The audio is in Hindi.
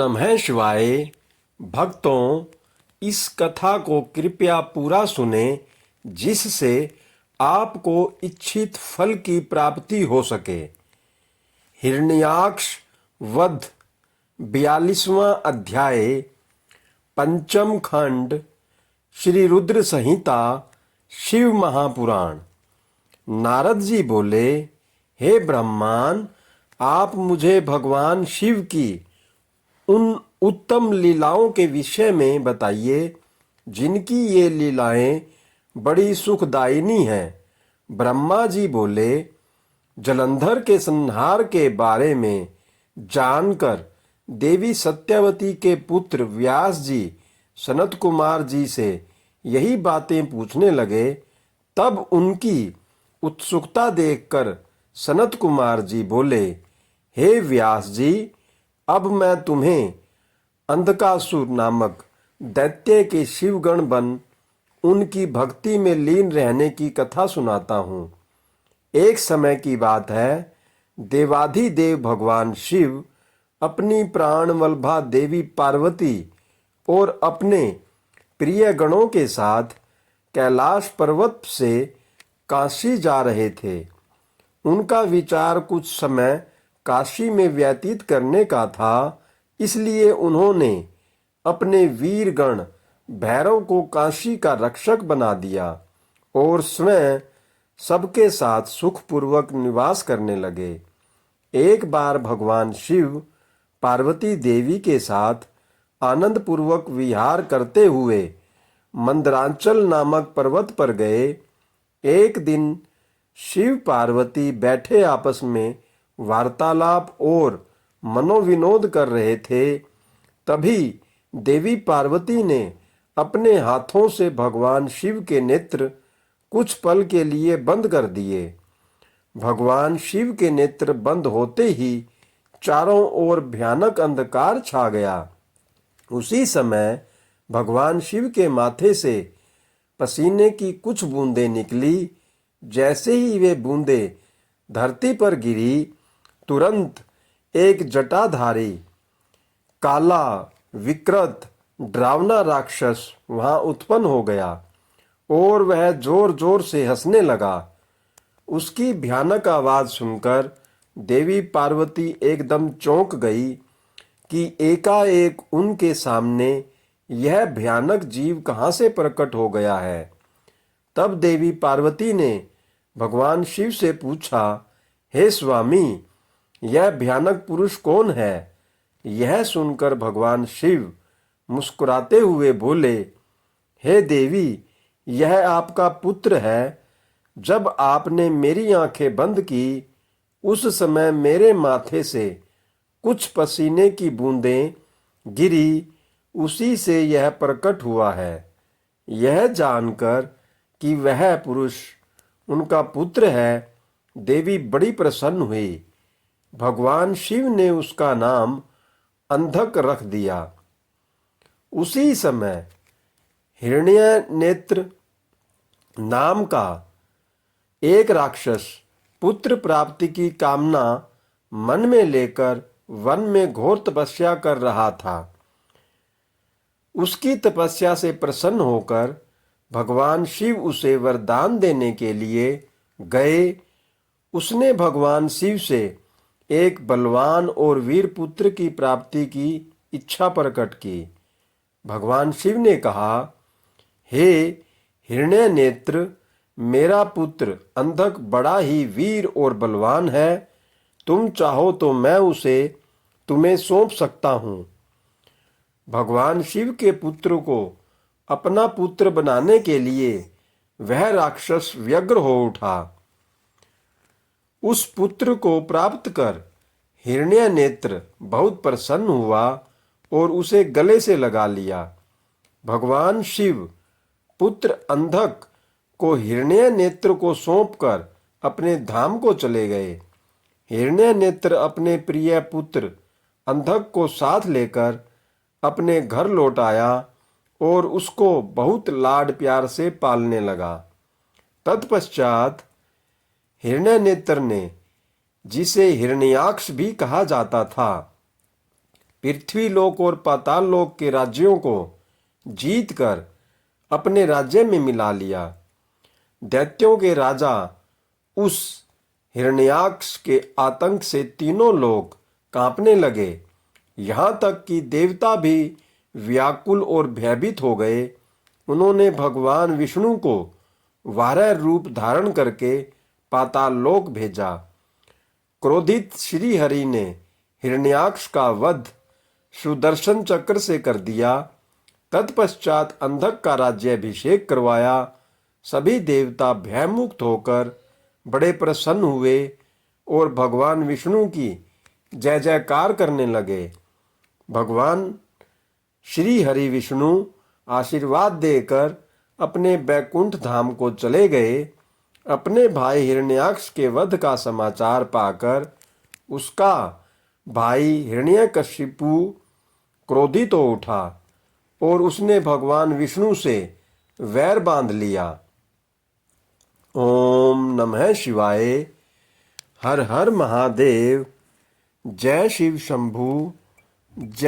नमः शिवाय। भक्तों, इस कथा को कृपया पूरा सुने जिससे आपको इच्छित फल की प्राप्ति हो सके। हिरण्याक्ष वध 42वां अध्याय, पंचम खंड, श्री रुद्र संहिता, शिव महापुराण। नारद जी बोले, हे ब्रह्मान, आप मुझे भगवान शिव की उन उत्तम लीलाओं के विषय में बताइए जिनकी ये लीलाएं बड़ी सुखदायिनी हैं। ब्रह्मा जी बोले, जलंधर के संहार के बारे में जानकर देवी सत्यवती के पुत्र व्यास जी सनत कुमार जी से यही बातें पूछने लगे। तब उनकी उत्सुकता देखकर सनत कुमार जी बोले, हे व्यास जी, अब मैं तुम्हें अंधकासुर नामक दैत्य के शिवगण बन उनकी भक्ति में लीन रहने की कथा सुनाता हूँ। एक समय की बात है, देवाधिदेव भगवान शिव अपनी प्राणवल्लभा देवी पार्वती और अपने प्रिय गणों के साथ कैलाश पर्वत से काशी जा रहे थे। उनका विचार कुछ समय काशी में व्यतीत करने का था, इसलिए उन्होंने अपने वीरगण भैरव को काशी का रक्षक बना दिया और स्वयं सबके साथ सुखपूर्वक निवास करने लगे। एक बार भगवान शिव पार्वती देवी के साथ आनंद पूर्वक विहार करते हुए मंदरांचल नामक पर्वत पर गए। एक दिन शिव पार्वती बैठे आपस में वार्तालाप और मनोविनोद कर रहे थे। तभी देवी पार्वती ने अपने हाथों से भगवान शिव के नेत्र कुछ पल के लिए बंद कर दिए। भगवान शिव के नेत्र बंद होते ही चारों ओर भयानक अंधकार छा गया। उसी समय भगवान शिव के माथे से पसीने की कुछ बूंदें निकली। जैसे ही वे बूंदें धरती पर गिरी, तुरंत एक जटाधारी काला विकृत डरावना राक्षस वहां उत्पन्न हो गया और वह जोर जोर से हंसने लगा। उसकी भयानक आवाज सुनकर देवी पार्वती एकदम चौंक गई कि एकाएक उनके सामने यह भयानक जीव कहां से प्रकट हो गया है। तब देवी पार्वती ने भगवान शिव से पूछा, हे स्वामी, यह भयानक पुरुष कौन है? यह सुनकर भगवान शिव मुस्कुराते हुए बोले, हे देवी, यह आपका पुत्र है। जब आपने मेरी आंखें बंद की, उस समय मेरे माथे से कुछ पसीने की बूंदें गिरी, उसी से यह प्रकट हुआ है। यह जानकर कि वह पुरुष उनका पुत्र है, देवी बड़ी प्रसन्न हुई। भगवान शिव ने उसका नाम अंधक रख दिया। उसी समय हिरण्यनेत्र नाम का एक राक्षस पुत्र प्राप्ति की कामना मन में लेकर वन में घोर तपस्या कर रहा था। उसकी तपस्या से प्रसन्न होकर भगवान शिव उसे वरदान देने के लिए गए। उसने भगवान शिव से एक बलवान और वीर पुत्र की प्राप्ति की इच्छा प्रकट की। भगवान शिव ने कहा, हे हिरण्यनेत्र, मेरा पुत्र अंधक बड़ा ही वीर और बलवान है। तुम चाहो तो मैं उसे तुम्हें सौंप सकता हूँ। भगवान शिव के पुत्र को अपना पुत्र बनाने के लिए वह राक्षस व्यग्र हो उठा। उस पुत्र को प्राप्त कर हिरण्यनेत्र बहुत प्रसन्न हुआ और उसे गले से लगा लिया। भगवान शिव पुत्र अंधक को हिरण्यनेत्र को सौंपकर अपने धाम को चले गए। हिरण्यनेत्र अपने प्रिय पुत्र अंधक को साथ लेकर अपने घर लौट आया और उसको बहुत लाड प्यार से पालने लगा। तत्पश्चात हिरण्यनेत्र ने, जिसे हिरण्याक्ष भी कहा जाता था, पृथ्वी लोक और पाताल लोक के राज्यों को जीतकर अपने राज्य में मिला लिया। दैत्यों के राजा उस हिरण्याक्ष के आतंक से तीनों लोग कांपने लगे। यहाँ तक कि देवता भी व्याकुल और भयभीत हो गए। उन्होंने भगवान विष्णु को वाराह रूप धारण करके पाताल लोक भेजा। क्रोधित श्री हरि ने हिरण्याक्ष का वध सुदर्शन चक्र से कर दिया। तत्पश्चात अंधक का राज्याभिषेक करवाया। सभी देवता भयमुक्त होकर बड़े प्रसन्न हुए और भगवान विष्णु की जय जयकार करने लगे। भगवान श्री हरि विष्णु आशीर्वाद देकर अपने बैकुंठ धाम को चले गए। अपने भाई हिरण्याक्ष के वध का समाचार पाकर उसका भाई हिरण्यकशिपु क्रोधित हो उठा और उसने भगवान विष्णु से वैर बांध लिया। ओम नमः शिवाय। हर हर महादेव। जय शिव शंभु। जय